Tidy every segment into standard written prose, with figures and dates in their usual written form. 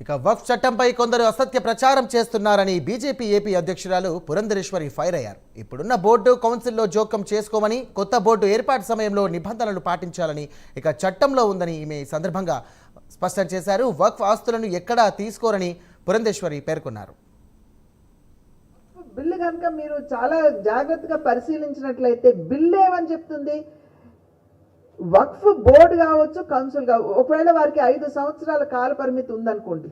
ఇక వక్ఫ్ చట్టంపై కొందరు అసత్య ప్రచారం చేస్తున్నారని బీజేపీ ఏపీ అధ్యక్షురాలు పురంధరేశ్వరి ఫైర్ అయ్యారు. ఇప్పుడున్న బోర్డు కౌన్సిల్లో జోక్యం చేసుకోమని, కొత్త బోర్డు ఏర్పాటు సమయంలో నిబంధనలు పాటించాలని ఇక చట్టంలో ఉందని ఈమె సందర్భంగా స్పష్టం చేశారు. వక్ఫ్ ఆస్తులను ఎక్కడా తీసుకోరని పురంధేశ్వరి పేర్కొన్నారు. బిల్లు కనుక మీరు చాలా జాగ్రత్తగా పరిశీలించినట్లయితే బిల్లు ఏమని చెప్తుంది, వక్ఫ్ బోర్డు కావచ్చు, కౌన్సిల్ కావచ్చు, ఒకవేళ వారికి 5 సంవత్సరాల కాల పరిమితి ఉందనుకోండి,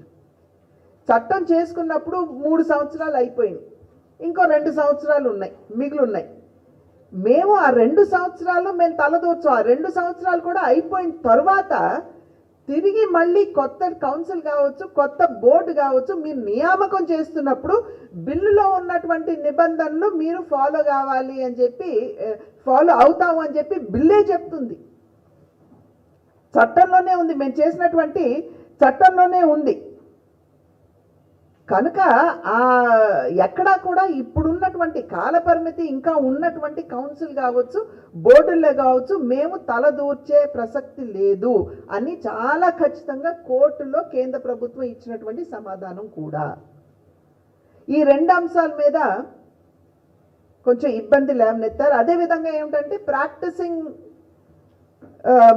చట్టం చేసుకున్నప్పుడు 3 సంవత్సరాలు అయిపోయింది, ఇంకో 2 సంవత్సరాలు మిగిలి ఉన్నాయి. మేము ఆ 2 సంవత్సరాలు మేము తలదూర్చాం. ఆ 2 సంవత్సరాలు కూడా అయిపోయిన తర్వాత తిరిగి మళ్ళీ కొత్త కౌన్సిల్ కావచ్చు, కొత్త బోర్డు కావచ్చు, మీరు నియామకం చేస్తున్నప్పుడు బిల్లులో ఉన్నటువంటి నిబంధనలు మీరు ఫాలో కావాలి అని చెప్పి, ఫాలో అవుతాము అని చెప్పి బిల్లే చెప్తుంది. చట్టంలోనే ఉంది, మేము చేసినటువంటి చట్టంలోనే ఉంది. కనుక ఎక్కడా కూడా ఇప్పుడున్నటువంటి కాలపరిమితి ఇంకా ఉన్నటువంటి కౌన్సిల్ కావచ్చు, బోర్డులే కావచ్చు, మేము తలదూర్చే ప్రసక్తి లేదు అని చాలా ఖచ్చితంగా కోర్టులో కేంద్ర ప్రభుత్వం ఇచ్చినటువంటి సమాధానం కూడా. ఈ 2 అంశాల మీద కొంచెం ఇబ్బంది లేవనెత్తారు. అదేవిధంగా ఏమిటంటే ప్రాక్టీసింగ్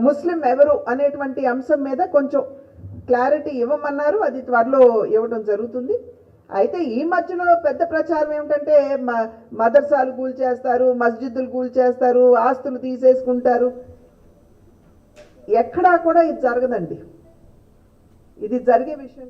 ముస్లిం ఎవరు అనేటువంటి అంశం మీద కొంచెం క్లారిటీ ఇవ్వమన్నారు. అది త్వరలో ఇవ్వడం జరుగుతుంది. అయితే ఈ మధ్యలో పెద్ద ప్రచారం ఏమిటంటే మదర్సాలు కూల్చేస్తారు, మస్జిద్దులు కూల్చేస్తారు, ఆస్తులు తీసేసుకుంటారు. ఎక్కడా కూడా ఇది జరగదండి. ఇది జరిగే విషయం